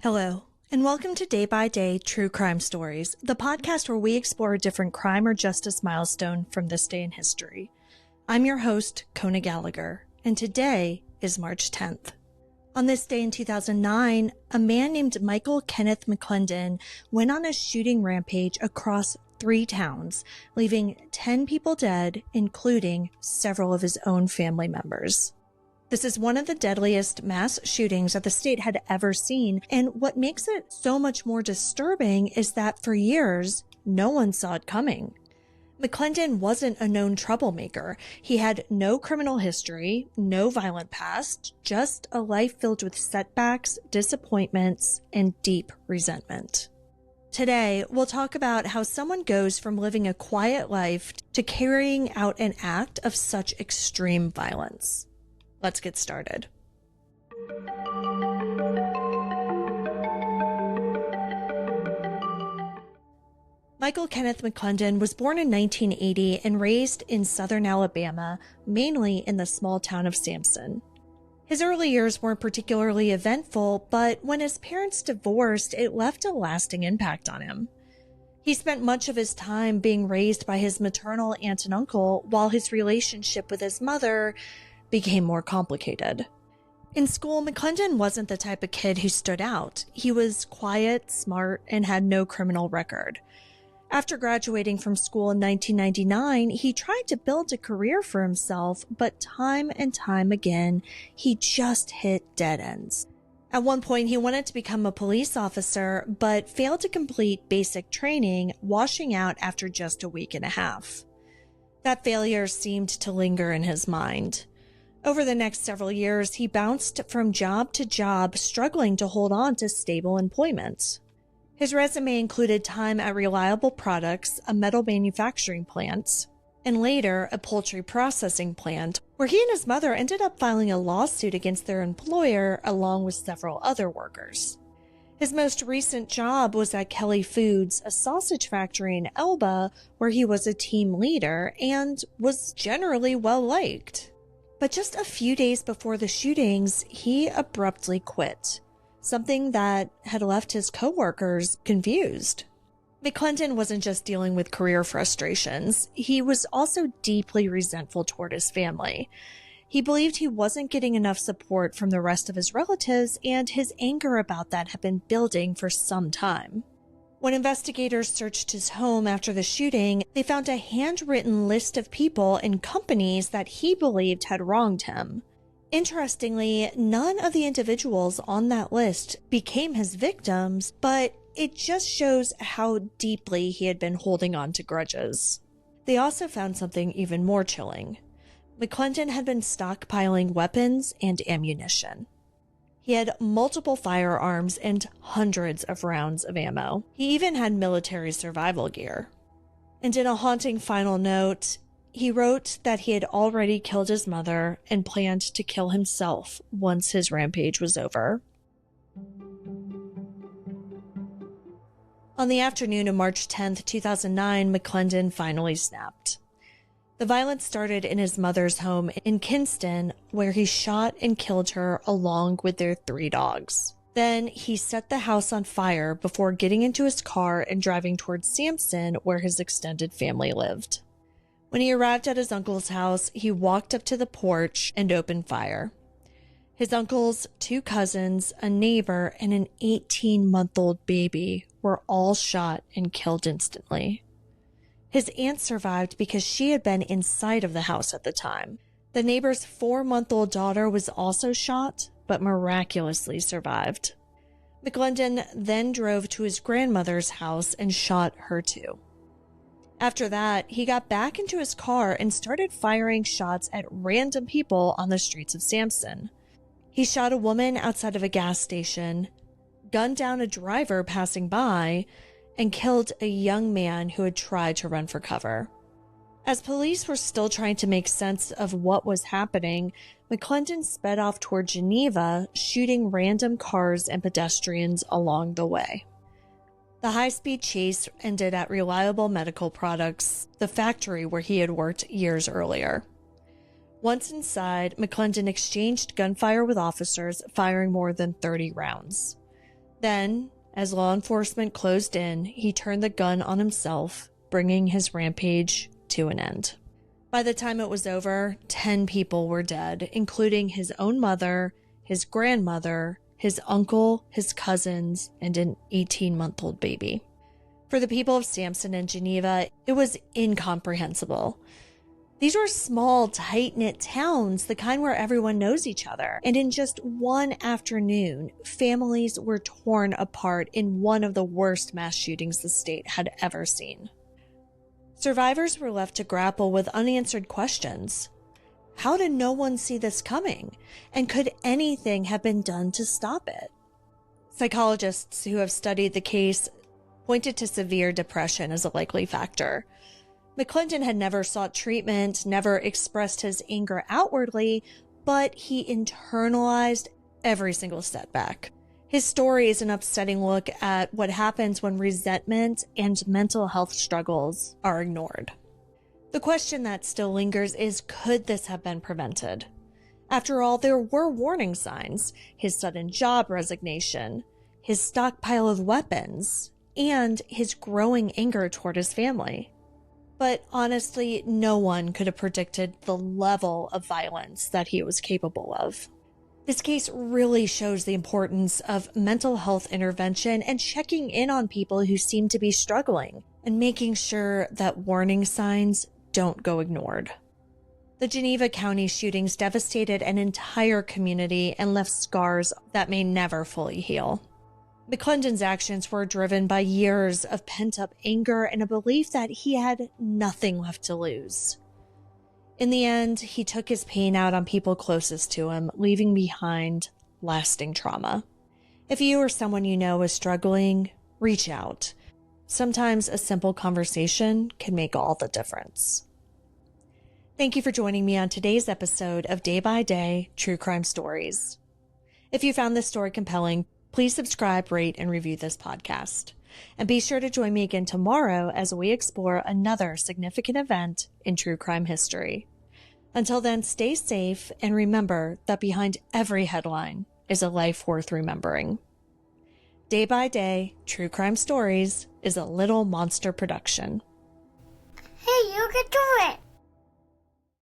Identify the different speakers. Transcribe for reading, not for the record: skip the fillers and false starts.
Speaker 1: Hello, and welcome to Day by Day True Crime Stories, the podcast where we explore a different crime or justice milestone from this day in history. I'm your host, Kona Gallagher, and today is March 10th. On this day in 2009, a man named Michael Kenneth McClendon went on a shooting rampage across 3 towns, leaving 10 people dead, including several of his own family members. This is one of the deadliest mass shootings that the state had ever seen, and what makes it so much more disturbing is that for years, no one saw it coming. McClendon wasn't a known troublemaker. He had no criminal history, no violent past, just a life filled with setbacks, disappointments, and deep resentment. Today, we'll talk about how someone goes from living a quiet life to carrying out an act of such extreme violence. Let's get started. Michael Kenneth McClendon was born in 1980 and raised in southern Alabama, mainly in the small town of Sampson. His early years weren't particularly eventful, but when his parents divorced, it left a lasting impact on him. He spent much of his time being raised by his maternal aunt and uncle, while his relationship with his mother became more complicated. In school, McClendon wasn't the type of kid who stood out. He was quiet, smart, and had no criminal record. After graduating from school in 1999, he tried to build a career for himself, but time and time again, he just hit dead ends. At one point, he wanted to become a police officer, but failed to complete basic training, washing out after just a week and a half. That failure seemed to linger in his mind. Over the next several years, he bounced from job to job, struggling to hold on to stable employment. His resume included time at Reliable Products, a metal manufacturing plant, and later a poultry processing plant, where he and his mother ended up filing a lawsuit against their employer along with several other workers. His most recent job was at Kelly Foods, a sausage factory in Elba, where he was a team leader and was generally well liked. But just a few days before the shootings, he abruptly quit, something that had left his coworkers confused. McClendon wasn't just dealing with career frustrations. He was also deeply resentful toward his family. He believed he wasn't getting enough support from the rest of his relatives, and his anger about that had been building for some time. When investigators searched his home after the shooting, they found a handwritten list of people and companies that he believed had wronged him. Interestingly, none of the individuals on that list became his victims, but it just shows how deeply he had been holding on to grudges. They also found something even more chilling. McClendon had been stockpiling weapons and ammunition. He had multiple firearms and hundreds of rounds of ammo. He even had military survival gear. And in a haunting final note, he wrote that he had already killed his mother and planned to kill himself once his rampage was over. On the afternoon of March 10th, 2009, McClendon finally snapped. The violence started in his mother's home in Kinston, where he shot and killed her along with their 3 dogs. Then he set the house on fire before getting into his car and driving towards Sampson, where his extended family lived. When he arrived at his uncle's house, he walked up to the porch and opened fire. His uncle's 2 cousins, a neighbor, and an 18-month-old baby were all shot and killed instantly. His aunt survived because she had been inside of the house at the time. The neighbor's 4-month-old daughter was also shot, but miraculously survived. McClendon then drove to his grandmother's house and shot her too. After that, he got back into his car and started firing shots at random people on the streets of Sampson. He shot a woman outside of a gas station, gunned down a driver passing by, and killed a young man who had tried to run for cover. As police were still trying to make sense of what was happening, McClendon sped off toward Geneva, shooting random cars and pedestrians along the way. The high-speed chase ended at Reliable Medical Products, the factory where he had worked years earlier. Once inside, McClendon exchanged gunfire with officers, firing more than 30 rounds. Then, as law enforcement closed in, he turned the gun on himself, bringing his rampage to an end. By the time it was over, 10 people were dead, including his own mother, his grandmother, his uncle, his cousins, and an 18-month-old baby. For the people of Sampson and Geneva, it was incomprehensible. These were small, tight-knit towns, the kind where everyone knows each other. And in just one afternoon, families were torn apart in one of the worst mass shootings the state had ever seen. Survivors were left to grapple with unanswered questions. How did no one see this coming? And could anything have been done to stop it? Psychologists who have studied the case pointed to severe depression as a likely factor. McClendon had never sought treatment, never expressed his anger outwardly, but he internalized every single setback. His story is an upsetting look at what happens when resentment and mental health struggles are ignored. The question that still lingers is, could this have been prevented? After all, there were warning signs: his sudden job resignation, his stockpile of weapons, and his growing anger toward his family. But honestly, no one could have predicted the level of violence that he was capable of. This case really shows the importance of mental health intervention and checking in on people who seem to be struggling and making sure that warning signs don't go ignored. The Geneva County shootings devastated an entire community and left scars that may never fully heal. McClendon's actions were driven by years of pent-up anger and a belief that he had nothing left to lose. In the end, he took his pain out on people closest to him, leaving behind lasting trauma. If you or someone you know is struggling, reach out. Sometimes a simple conversation can make all the difference. Thank you for joining me on today's episode of Day by Day True Crime Stories. If you found this story compelling, please subscribe, rate, and review this podcast. And be sure to join me again tomorrow as we explore another significant event in true crime history. Until then, stay safe and remember that behind every headline is a life worth remembering. Day by Day True Crime Stories is a Little Monster production.
Speaker 2: Hey, you can do it!